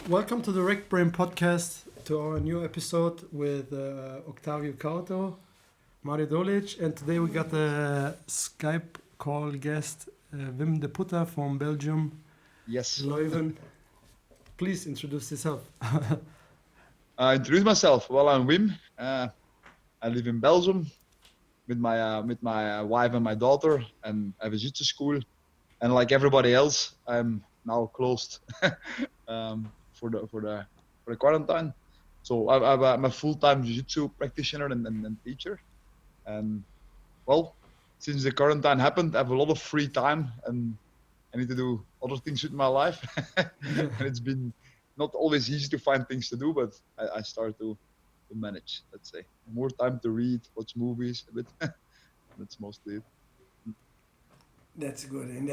Welcome to the RackBrainspodcast, to our new episode with Octavio Couto, Mario Dolic, and today we got a Skype call guest, Wim Deputter from Belgium. Yes. Leuven. Please introduce yourself. Introduce myself. Well, I'm Wim. I live in Belgium with my wife and my daughter, and I have a jiu-jitsu school. And like everybody else, I'm now closed for the quarantine. So I'm a full-time jiu-jitsu practitioner and teacher. And well, since the quarantine happened, I have a lot of free time and I need to do other things with my life. And it's been not always easy to find things to do, but I start to manage, let's say. More time to read, watch movies a bit. That's mostly it. That's good. And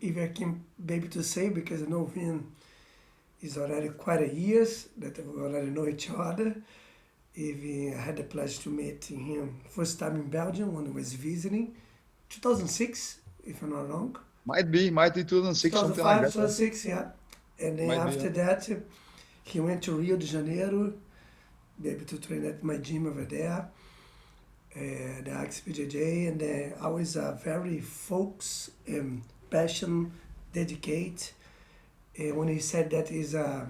if I can be able to say, because I know him is already quite a years that we already know each other. I had the pleasure to meet him first time in Belgium when I was visiting, 2006, if I'm not wrong. Might be 2006, something like that. 2006, yeah. And then after that, he went to Rio de Janeiro, be able to train at my gym over there, the BJJ, and I was a very focused, passion, dedicate. When he said that he's a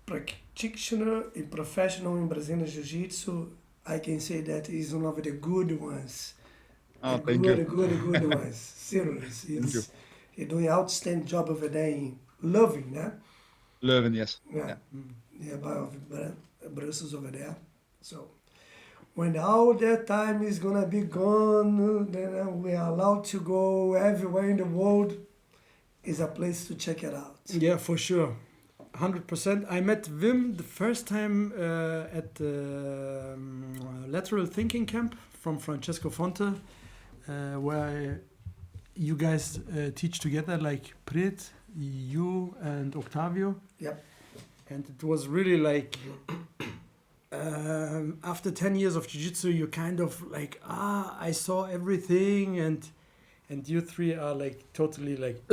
practitioner and professional in Brazilian Jiu-Jitsu, I can say that he's one of the good ones. Oh, thank you. Good ones. Seriously. He's doing an outstanding job over there in Leuven, né? Leuven, yes. Yeah. By Brussels over there. So when all that time is gonna be gone, then we are allowed to go everywhere in the world. Is a place to check it out. Yeah, for sure. 100%. I met Wim the first time at the Lateral Thinking Camp from Francesco Fonte, where you guys teach together, like Prit, you and Octavio. Yep. And it was really like, after 10 years of Jiu-Jitsu, you kind of like, I saw everything, and you three are like totally like,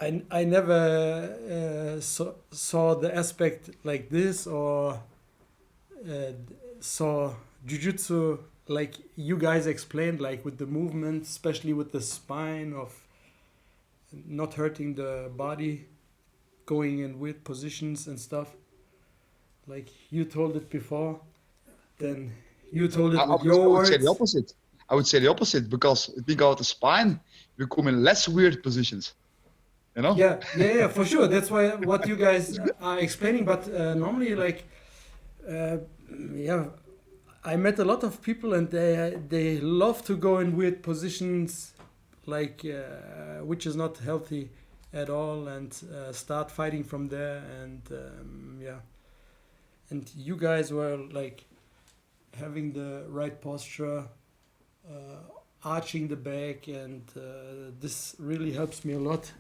I never saw the aspect like this, or saw Jiu-Jitsu like you guys explained, like with the movement, especially with the spine of not hurting the body, going in weird positions and stuff. Like you told it before, then you told it with your words. I would say the opposite, because if we go to the spine, we come in less weird positions. You know? Yeah, for sure. That's why what you guys are explaining. But normally, like, I met a lot of people, and they love to go in weird positions, like which is not healthy at all, and start fighting from there. And and you guys were like having the right posture, arching the back, and this really helps me a lot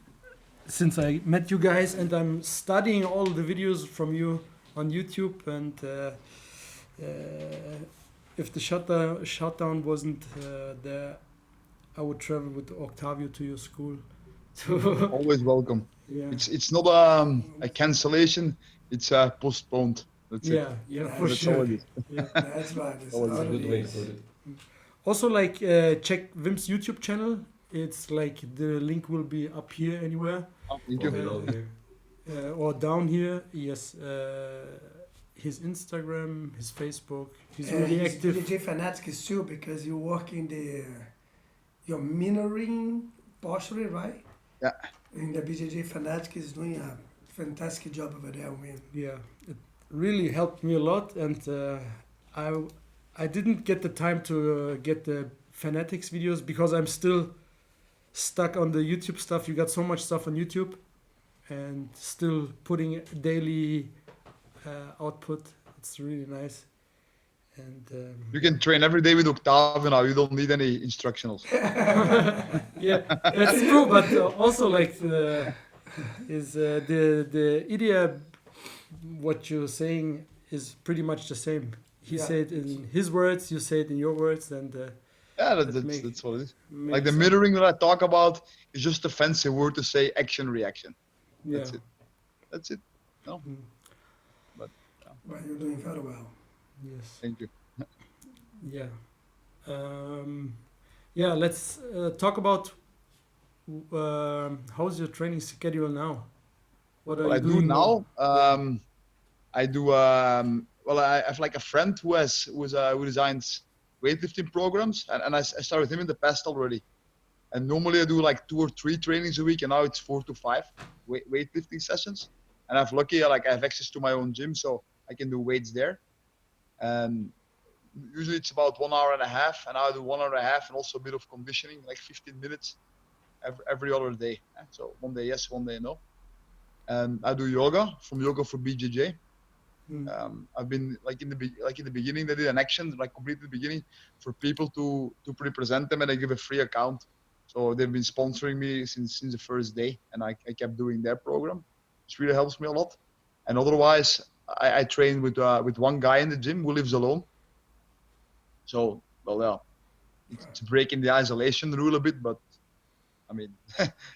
since I met you guys, and I'm studying all the videos from you on YouTube. And if the shutdown wasn't there, I would travel with Octavio to your school. Always welcome. Yeah. It's not a cancellation; it's postponed. That's it. Yeah, for That's sure. all it is. Yeah, that's right. That's Always all a it Good way to is. put it. Also, like, check Wim's YouTube channel. It's like the link will be up here anywhere. Thank Or you. below here. Or down here. Yes. His Instagram, his Facebook. He's really He's active. BJJFANATICS too, because you work in your mirroring posture, right? Yeah. And the BJJFANATICS is doing a fantastic job over there, Wim. Yeah, it really helped me a lot, and I didn't get the time to get the Fanatics videos because I'm still stuck on the YouTube stuff. You got so much stuff on YouTube, and still putting daily output. It's really nice. And You can train every day with Octavio now. You don't need any instructionals. yeah, that's true. But also, like, the idea, what you're saying is pretty much the same. He said in his words, you say it in your words, and That's what it is. Like the mirroring that I talk about is just a fancy word to say action reaction. That's it. That's it. No, but But you're doing very well. Yes. thank you. Yeah. Yeah. Let's talk about how's your training schedule now? What are What you I do doing more? now, I do. Well, I have like a friend who designs weightlifting programs, and I started with him in the past already. And normally I do like 2 or 3 trainings a week, and now it's 4 to 5 weightlifting sessions. And I'm lucky, like I have access to my own gym, so I can do weights there. And usually it's about 1 hour and a half, and I do 1 hour and a half, and also a bit of conditioning, like 15 minutes every other day. So one day yes, one day no. And I do yoga from Yoga for BJJ. Mm. I've been like in the beginning, they did an action like completely the beginning for people to represent them, and I give a free account. So they've been sponsoring me since the first day, and I kept doing their program, which really helps me a lot. And otherwise, I train with one guy in the gym who lives alone. So well, yeah, it's breaking the isolation rule a bit, but I mean,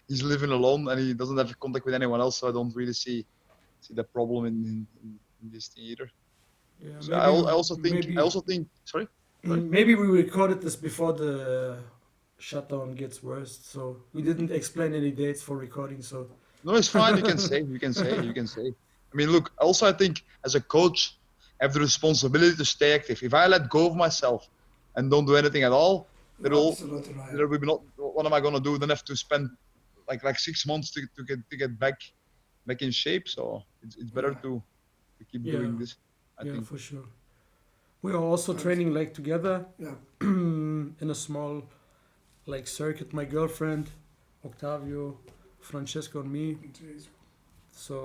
he's living alone and he doesn't have contact with anyone else, so I don't really see the problem in this thing either. Yeah. So Maybe. I also think. Sorry. Maybe we recorded this before the shutdown gets worse, so we didn't explain any dates for recording. So No, it's fine. You can say. I mean, look. Also, I think as a coach, I have the responsibility to stay active. If I let go of myself and don't do anything at all, You're absolutely right. there will be not. What am I gonna do? Then I have to spend like 6 months to get back in shape. So it's better to keep doing this. I think. for sure. We are also training like together Yeah. in a small like circuit. My girlfriend, Octavio, Francesco, and me. Jeez. So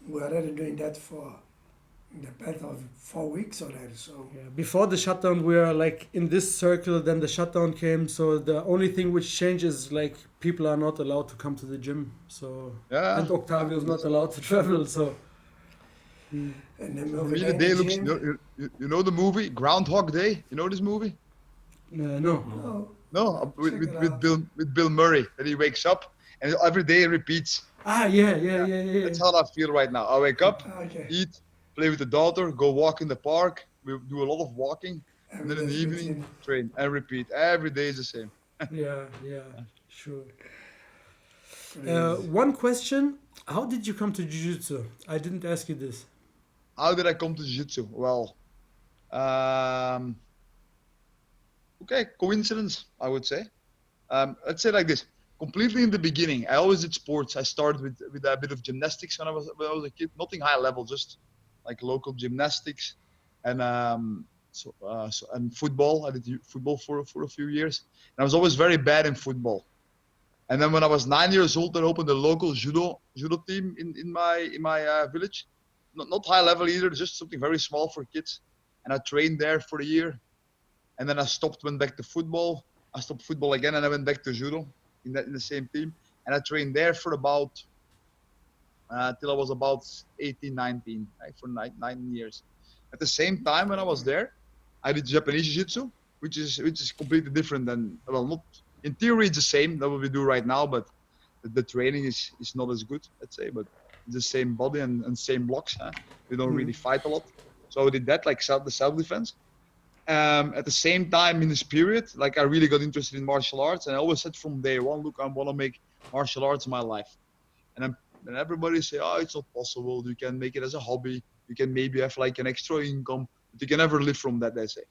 We're already doing that for the past of 4 weeks already. So yeah, before the shutdown, we were like in this circle. Then the shutdown came. So the only thing which changes like people are not allowed to come to the gym. So Yeah. and Octavio is not allowed to travel. So. and then For over me, there the day in the looks. gym, You know the movie Groundhog Day. You know this movie? No. oh, No, check it out. with Bill Murray. That he wakes up and every day he repeats. Yeah. That's how I feel right now. I wake up, Okay. eat, play with the daughter, go walk in the park. We do a lot of walking, and then in the Every day's evening routine. train and repeat. Every day is the same. Yeah, sure. Crazy. One question: how did you come to jiu-jitsu? I didn't ask you this. How did I come to jiu-jitsu? Well, um, okay, coincidence, I would say. Let's say like this. Completely in the beginning, I always did sports. I started with a bit of gymnastics when I was a kid. Nothing high level, just like local gymnastics, and and football. I did football for a few years, and I was always very bad in football. And then when I was 9 years old, I opened a local judo team in my village. Not high level either, just something very small for kids. And I trained there for a year, and then I stopped, went back to football. I stopped football again, and I went back to judo in the same team. And I trained there for about till I was about 18, 19, right, for 9 years. At the same time, when I was there, I did Japanese jiu-jitsu, which is completely different than, well, not in theory it's the same that what we do right now, but the training is not as good, let's say. But it's the same body and same blocks. We don't really fight a lot, so I did that, like self-defense. At the same time, in this period, like I really got interested in martial arts, and I always said from day one, look, I want to make martial arts my life. And everybody say, oh, it's not possible. You can make it as a hobby. You can maybe have like an extra income, but you can never live from that, they say.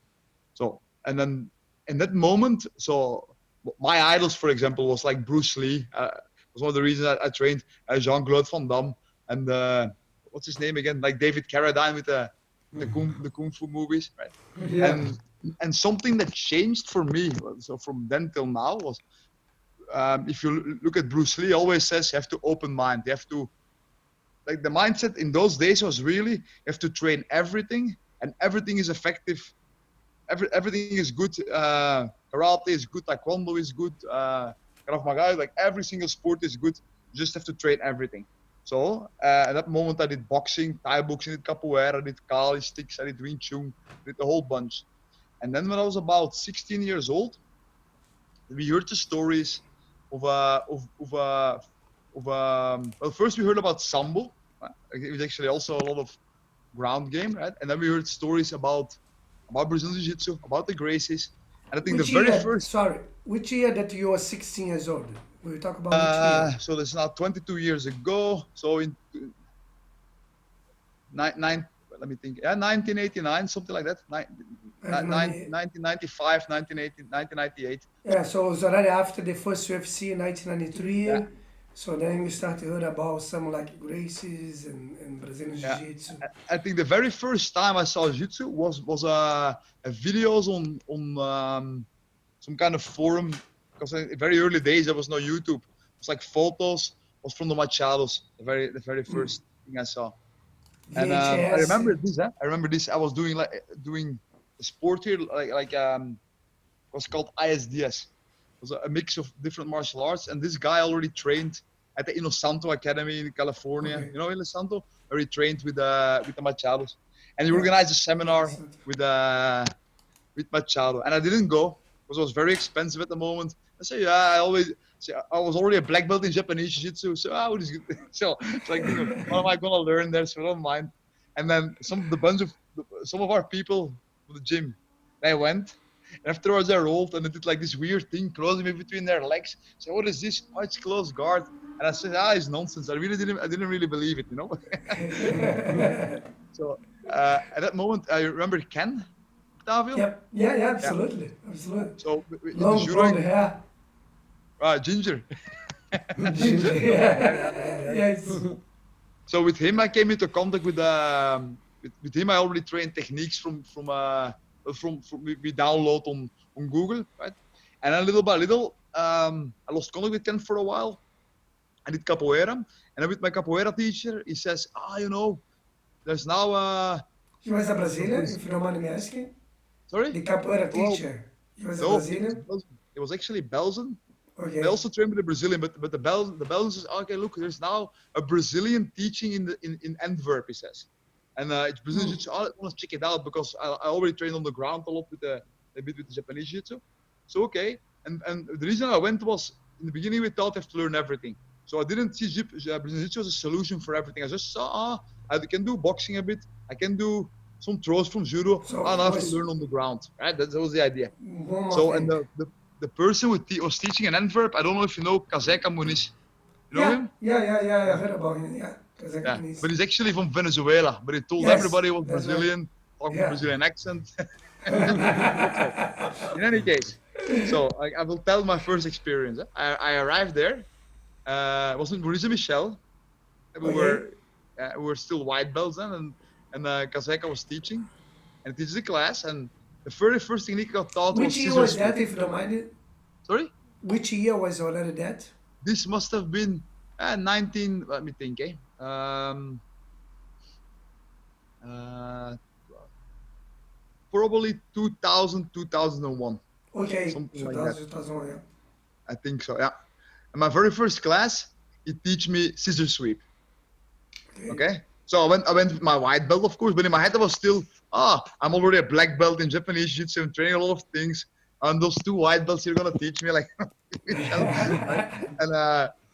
So, and then in that moment, so my idols, for example, was like Bruce Lee. Was one of the reasons I trained Jean-Claude Van Damme and what's his name again? Like David Carradine with the kung fu movies, right? Yeah. And something that changed for me, so from then till now, was if you look at Bruce Lee, always says you have to open mind. You have to, like, the mindset in those days was really you have to train everything, and everything is effective. Everything is good. Karate is good. Taekwondo is good. Krav Maga, like every single sport is good. You just have to train everything. So at that moment, I did boxing, Thai boxing, I did capoeira, I did calisthenics, I did Wing Chun, I did a whole bunch. And then when I was about 16 years old, we heard the stories of well, first we heard about Sambo. It was actually also a lot of ground game, right? And then we heard stories about Brazilian Jiu-Jitsu, about the Gracies. And I think Which the very year, first... Sorry, which year that you were 16 years old? We talk about which year? So that's now 22 years ago. So in let me think. Yeah, 1989, something like that. 1995, 1998. Yeah, so it was already after the first UFC in 1993. Yeah. So then we started to hear about some like Gracies and Brazilian Jiu-Jitsu. I think the very first time I saw Jiu-Jitsu was a videos on some kind of forum, because in very early days there was no YouTube. It was like photos, was from the Machados, the very first thing I saw. And I remember this. I remember this. I was doing a sport here, it was called ISDS. It was a mix of different martial arts, and this guy already trained at the Inosanto Academy in California. Okay. You know Inosanto, where he trained with the Machados, and he organized a seminar with Machado, and I didn't go because it was very expensive at the moment. I said, I was already a black belt in Japanese Jiu-Jitsu, so what is good? So it's like, what am I gonna learn there? So I don't mind. And then some of our people from the gym, they went. And afterwards I rolled and they did like this weird thing, closing me between their legs. So what is this? Oh, it's close guard. And I said, it's nonsense. I didn't really believe it, you know. So at that moment I remember Ken, Octavio. Yep. Yeah, absolutely. So long blonde hair. Ginger. Ginger. Yes. So with him I came into contact with him. I already trained techniques from we download on Google, right? And then little by little, I lost contact with Ken for a while. I did capoeira, and then with my capoeira teacher, he says, there's now He was a Brazilian, if you don't mind me asking. Sorry? The capoeira teacher. He was a Brazilian. It was actually Belgian. Okay. I also trained with a Brazilian, but the Belgian says, okay, look, there's now a Brazilian teaching in Antwerp, he says. And it's Brazilian Jiu-Jitsu. I want to check it out because I already trained on the ground a lot with the Japanese Jiu-Jitsu. So okay, and the reason I went was in the beginning we thought I have to learn everything. So I didn't see Brazilian Jiu-Jitsu as a solution for everything. I just saw I can do boxing a bit. I can do some throws from judo. So I have to learn on the ground, right? That was the idea. So and the person was teaching in Antwerp. I don't know if you know Kazeka Muniz. You know him? Yeah. I heard about him. Yeah. But he's actually from Venezuela. But he told everybody he was Brazilian, talking Brazilian accent. In any case, so I will tell my first experience. I arrived there. It was in Maurice Michel. We were still white belts then, and Kazeka was teaching, and he teaches a class. And the very first thing Nico taught was. Which year was that, if you don't mind it? Sorry. Which year was already that? This must have been 19. Let me think. Probably 2000, 2001. Okay, something like that. 2001, yeah. I think so, yeah. And my very first class, he teach me scissor sweep. Okay. So I went with my white belt, of course, but in my head I was still, I'm already a black belt in Japanese Jiu-Jitsu. I'm training a lot of things, and those two white belts you're gonna teach me, like, and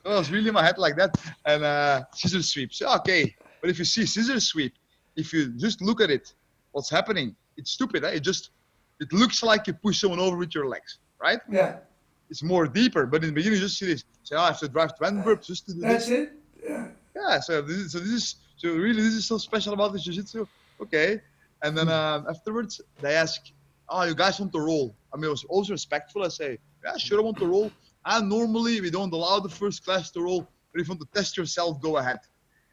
it was really in my head like that. And scissor sweep. So okay, but if you see scissor sweep, if you just look at it, what's happening? It's stupid. It looks like you push someone over with your legs, right? Yeah. It's more deeper, but in the beginning you just see this. Say, I have to drive to Antwerp just to do this. That's it. Yeah. Yeah. So this is so special about the jiu-jitsu. Okay. And then afterwards they ask, you guys want to roll? I mean, I was also respectful. I say, yeah, sure, I want to roll. And normally we don't allow the first class to roll, but if you want to test yourself, go ahead.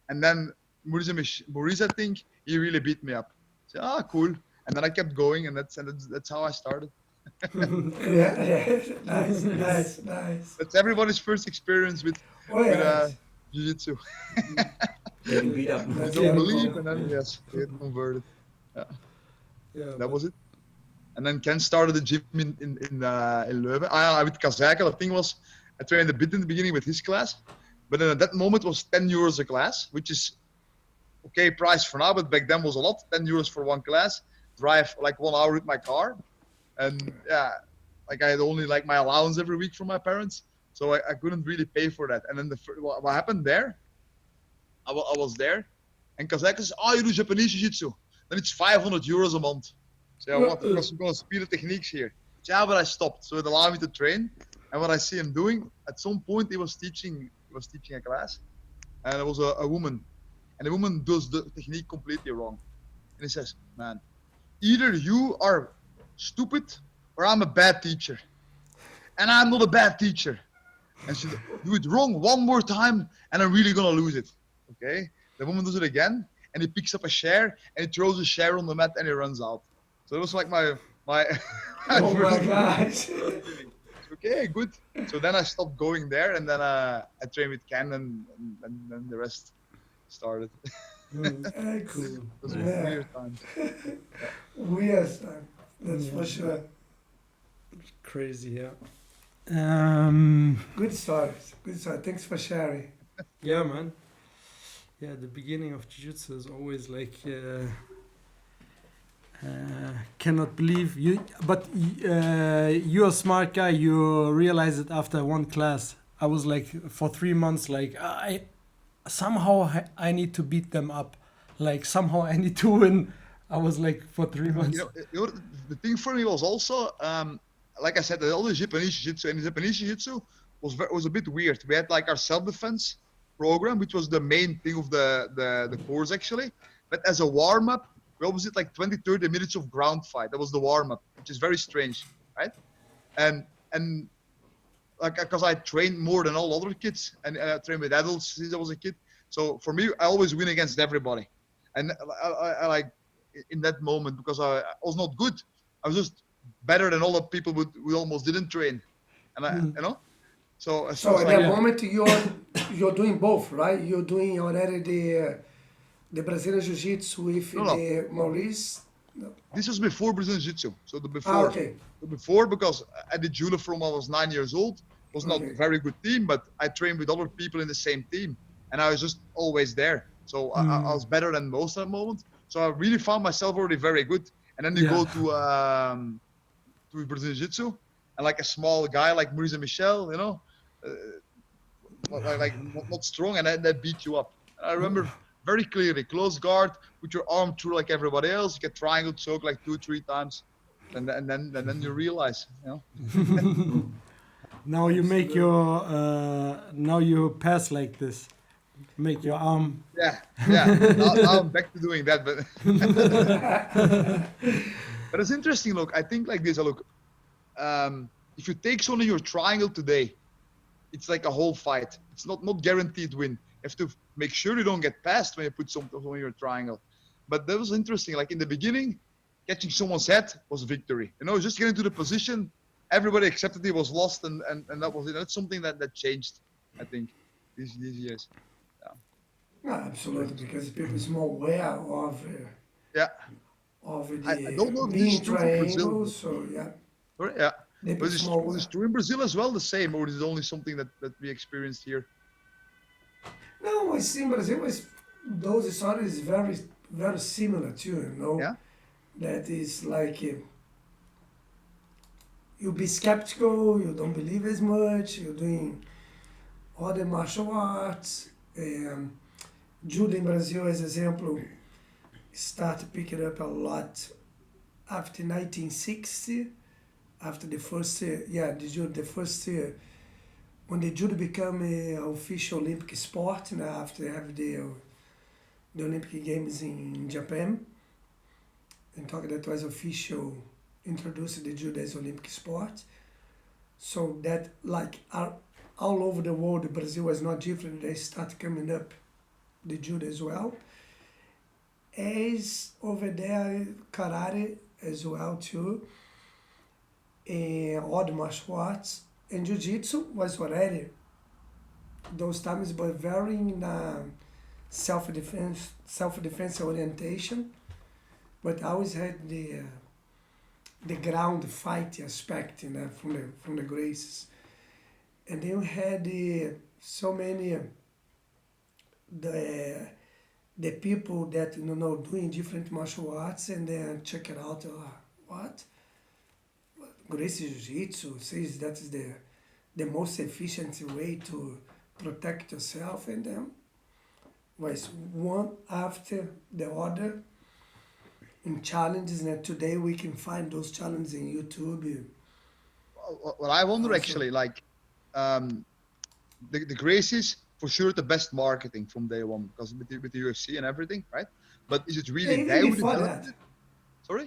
And then Maurice, I think, he really beat me up. I said, cool. And then I kept going, and that's how I started. Nice. That's everybody's first experience with jiu-jitsu. Getting beat up. I don't believe, and then get converted. Yeah, that was it. And then Ken started the gym in Leuven. With Kazaka, the thing was, I trained a bit in the beginning with his class, but then at that moment it was 10 euros a class, which is okay price for now, but back then was a lot. 10 euros for one class. Drive like 1 hour with my car, and I had only like my allowance every week from my parents, So I couldn't really pay for that. And then what happened there, I was there, and Kazakh says, oh, you do Japanese Jiu-Jitsu. Then it's 500 euros a month. So yeah, what? Because we're going to speed the techniques here. So, yeah, but I stopped. So it allowed me to train. And what I see him doing, at some point he was teaching a class, and it was a woman. And the woman does the technique completely wrong. And he says, man, either you are stupid or I'm a bad teacher. And I'm not a bad teacher. And she do it wrong one more time and I'm really gonna lose it. Okay? The woman does it again and he picks up a chair and he throws the chair on the mat and he runs out. So it was like my Oh my gosh. Okay, good. So then I stopped going there and then I trained with Ken and then the rest started. Excellent. It was weird times. Weird time. That's for sure. Crazy, yeah. Good stories. Good story. Thanks for sharing. Yeah, man. Yeah, the beginning of jiu-jitsu is always like cannot believe you, but you're a smart guy. You realize it after one class. I was like for 3 months, like I need to beat them up. Like somehow I need to win. I was like for 3 months. You know, the thing for me was also, like I said, all the Japanese Jiu-Jitsu, and the Japanese Jiu-Jitsu was a bit weird. We had like our self-defense program, which was the main thing of the course actually. But as a warm-up, we always did like 20, 30 minutes of ground fight. That was the warm-up, which is very strange, right? And like, because I trained more than all other kids, and I trained with adults since I was a kid. So for me, I always win against everybody. And I like in that moment, because I was not good. I was just better than all the people who almost didn't train. And you know? So at that moment, you're doing both, right? You're doing already the Brazilian Jiu-Jitsu with the Maurice. No. This was before Brazilian Jiu-Jitsu. So the before. Okay. The before, because I did judo from I was 9 years old. It was not a very good team, but I trained with other people in the same team. And I was just always there. So I was better than most at that moment. So I really found myself already very good. And then you go to Brazilian Jiu-Jitsu, and like a small guy like Maurice and Michel, you know, not strong, and they beat you up. And I remember very clearly, close guard, put your arm through like everybody else, you get triangle choke like 2-3 times, and then you realize, you know. Now you make your now you pass like this. Make your arm. Yeah. Now I'm back to doing that, but but it's interesting. Look, I think like this. Look, if you take someone in your triangle today, it's like a whole fight. It's not guaranteed win. You have to make sure you don't get passed when you put someone in your triangle. But that was interesting. Like in the beginning, catching someone's head was victory. You know, just getting to the position, everybody accepted he was lost, and that was it. That's something that changed, I think, these years. No, absolutely, because people is more aware of the I don't know if this is true for Brazil. So yeah. Sorry, yeah. But is true in Brazil as well the same, or is it only something that we experienced here? No, I see in Brazil those stories very, very similar too, you know. Yeah. That is like you be skeptical, you don't believe as much, you're doing other martial arts. Judo in Brazil, as example, started picking up a lot after 1960, after the first when the judo became an official Olympic sport, after have the Olympic Games in Japan, and talking that was official, introduced the judo as Olympic sport. So that like all over the world, Brazil was not different. They start coming up the judo as well. As over there, karate as well too. And other martial arts. And jiu-jitsu was already those times, but very in self-defense orientation. But I always had the ground fight aspect, from the Gracies. And then we had so many the people that doing different martial arts, and then check it out. What? Gracie Jiu-Jitsu says that is the most efficient way to protect yourself, and then was one after the other in challenges, and today we can find those challenges in YouTube. Well, I wonder Also- actually, like, the Gracies for sure the best marketing from day one because with the UFC and everything, right? But is it really even they who before developed that. it? Sorry?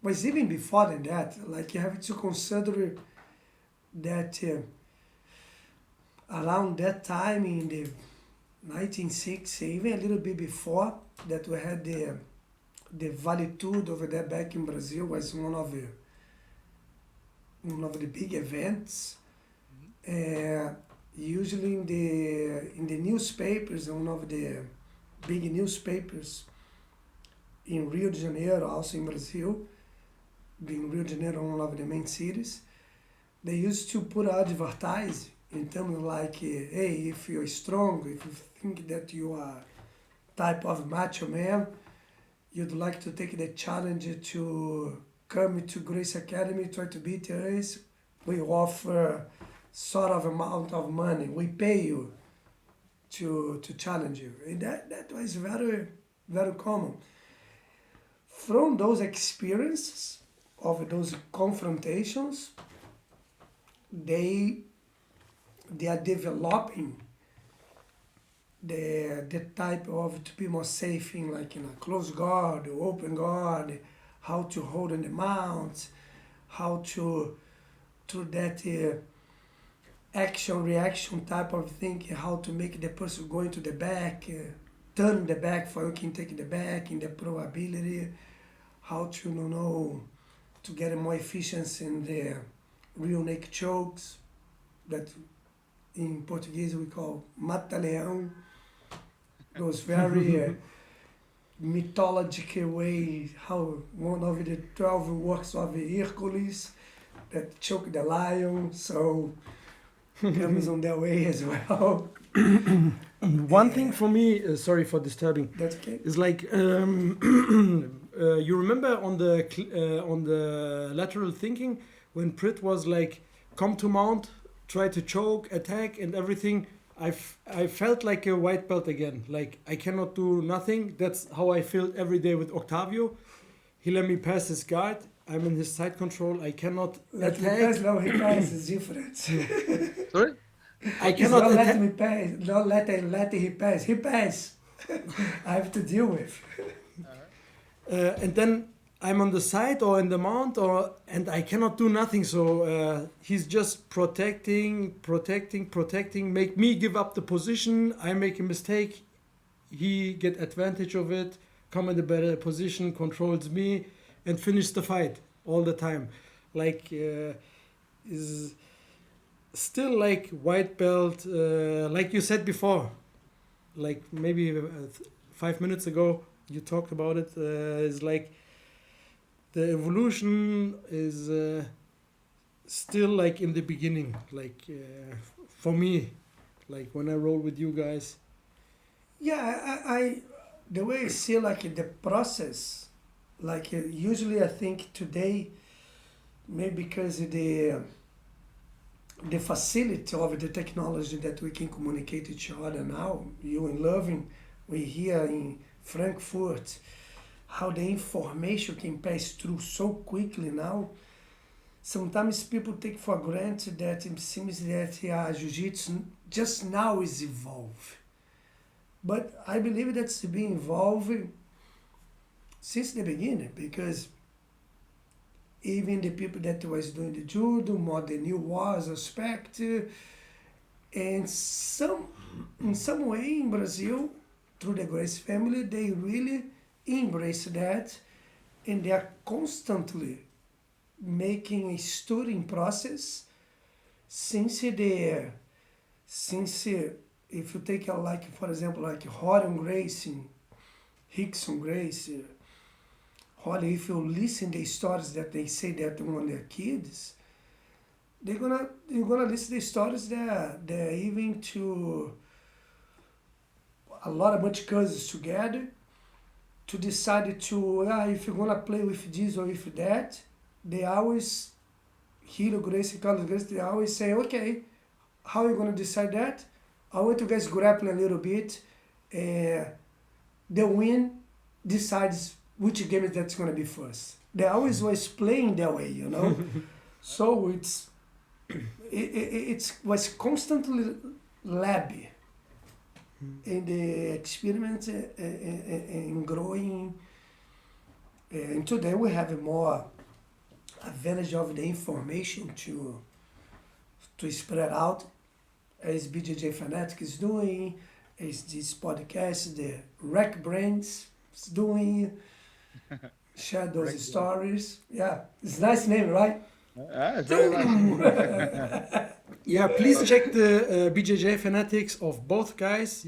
But even before than that, like you have to consider that around that time in the 1960s, even a little bit before that, we had the Valetude over there back in Brazil was one of the big events. Usually in the newspapers, one of the big newspapers in Rio de Janeiro, also in Brazil, being Rio de Janeiro one of the main cities, they used to put advertise in terms of like, hey, if you're strong, if you think that you are type of macho man, you'd like to take the challenge to come to Grace Academy, try to beat us, we offer sort of amount of money, we pay you to challenge you. And that was very, very common. From those experiences of those confrontations, they are developing the type of to be more safe in like in a close guard, open guard, how to hold in the mount, how to through that action reaction type of thing, how to make the person going to the back, turn the back for you can take the back in the probability, how to know to get more efficiency in the real neck chokes that in Portuguese we call mata-leão, those very mythological way how one of the 12 works of Hercules that choke the lion, so comes on their way as well. One thing for me, sorry for disturbing, That's okay. is like you remember on the lateral thinking when Prit was like, come to mount, try to choke, attack, and everything. I felt like a white belt again. Like I cannot do nothing. That's how I feel every day with Octavio. He let me pass his guard. I'm in his side control. I cannot Let me attack. pass, no, he pass is different. Sorry? I It's cannot not let attack. me pass, don't let he pass. He pass. I have to deal with. And then I'm on the side or in the mount, and I cannot do nothing. So he's just protecting, make me give up the position. I make a mistake, he get advantage of it, come in a better position, controls me, and finish the fight all the time. Like is still like white belt, like you said before, like maybe 5 minutes ago you talked about it. Is like the evolution is still like in the beginning, like for me, like when I roll with you guys. Yeah, I the way I see like the process, like usually I think today, maybe because the facility of the technology that we can communicate each other now, you in Loving, we here in Frankfurt, how the information can pass through so quickly now. Sometimes people take for granted that it seems that jiu-jitsu just now is evolving. But I believe that's been evolving since the beginning, because even the people that was doing the judo, more the new wars aspect, and in some way in Brazil, through the Grace family, they really embrace that, and they are constantly making a studying process since if you take like for example like Horan Gracie, Rickson Gracie, Holly, if you listen the stories that they say that when they're kids, you're gonna listen the stories that they're even to a lot of much cousins together to decide to if you're gonna play with this or with that, they always Hiro Gracie, Carlos Gracie, they always say, okay, how are you going to decide that? I want you guys grappling a little bit. The win decides which game that's going to be first. They always was playing that way, you know. So it was constantly labby in the experiment and growing. And today we have a more advantage of the information to spread out, as BJJFANATICS is doing, as this podcast, the RackBrains is doing, share those stories. Yeah, it's a nice name, right? It's very nice. Yeah, please check the BJJFANATICS of both guys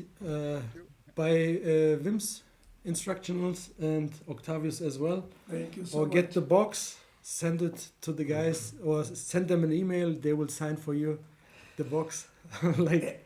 by Wim's instructionals and Octavio's as well. Thank you so Or much. get the box, send it to the guys, or send them an email. They will sign for you the box. Like,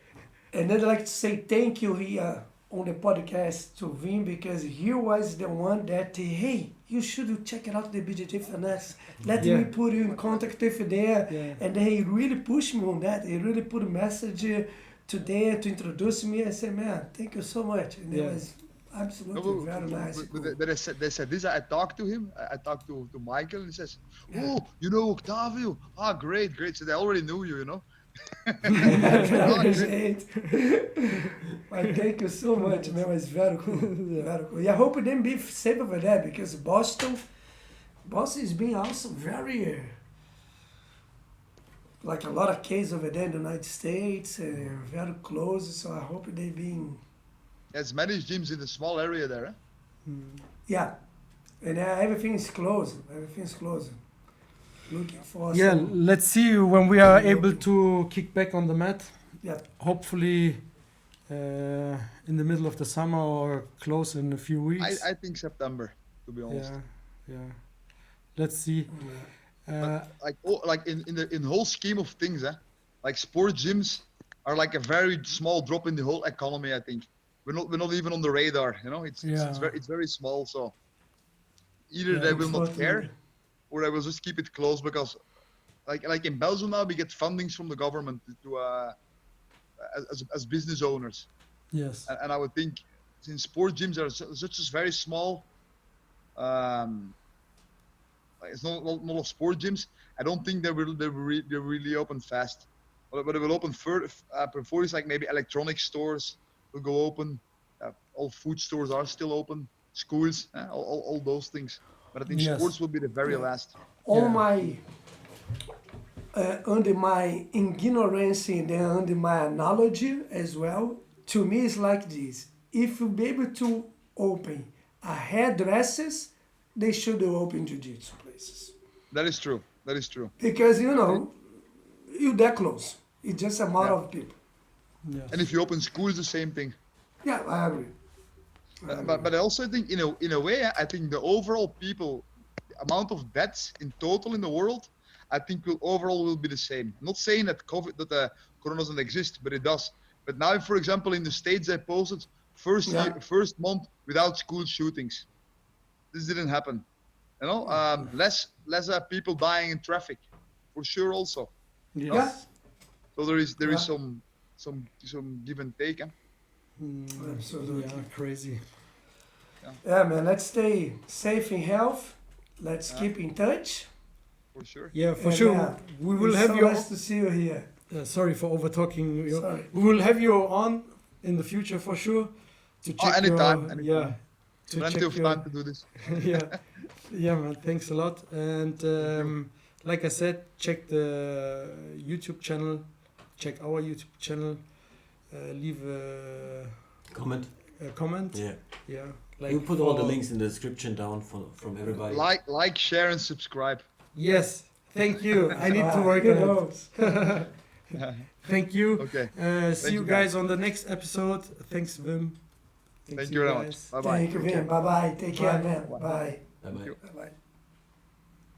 And I'd like to say thank you here on the podcast to Wim, because he was the one that, hey, you should check it out, the BJJFANATICS. Let me put you in contact with there. Yeah. And he really pushed me on that. He really put a message to there to introduce me. I said, man, thank you so much. And it was absolutely very nice. They said this. I talked to him. I talked to Michael, and he says, "Oh, you know Octavio? Ah, great. So they already knew you, you know." Appreciate. But thank you so much, man. It's very cool. Very cool. Yeah, I hope them be safe over there, because Boston is being also very like a lot of cases over there in the United States, and very close. So I hope they being There's many gyms in the small area there. Eh? yeah, and everything is closed. Everything's closed. Looking for yeah, some, let's see when we are able to kick back on the mat. yeah. Hopefully in the middle of the summer or close in a few weeks. I think September, to be honest. Yeah. Let's see. Like in whole scheme of things, like sport gyms are like a very small drop in the whole economy. I think we're not even on the radar. You know, it's very small. So either they will not care, or they will just keep it closed, because like in Belgium now we get fundings from the government to as business owners. Yes. And I would think, since sport gyms are such as very small, it's not a lot of sport gyms. I don't think they really open fast. But they will open before is like maybe electronic stores will go open. All food stores are still open. Schools, all those things. But I think sports will be the very last. Under my ignorance and then under my analogy as well, to me it's like this. If you be able to open a hairdressers, they should open jiu-jitsu places. That is true. Because, you're that close. It's just a matter of people. Yes. And if you open schools, the same thing. Yeah, I agree. But I also think, in a way, I think the overall amount of deaths in total in the world, I think will be the same. I'm not saying that Corona doesn't exist, but it does. But now, for example, in the States, they posted first month without school shootings. This didn't happen. Less people dying in traffic, for sure. Also. Yes. Yeah. So there is some give and take. Absolutely. Yeah, crazy. Yeah, man. Let's stay safe in health. Let's keep in touch. For sure. Yeah, for sure. We will have you. Nice to see you here. Sorry for overtalking you. Sorry. We will have you on in the future for sure. To check anytime. Yeah. Plenty of time to do this. Yeah, man. Thanks a lot. And like I said, check the YouTube channel. Check our YouTube channel. Leave a comment. Yeah. Like We'll put all the links in the description down from everybody. Like, share, and subscribe. Yes. Thank you. I need to work on it. Thank you. Okay. See you guys on the next episode. Thanks, Wim. Thank you very much. Bye bye. Thank you, Vin. Bye bye. Take care, man. Bye. Bye. Bye-bye. Bye bye.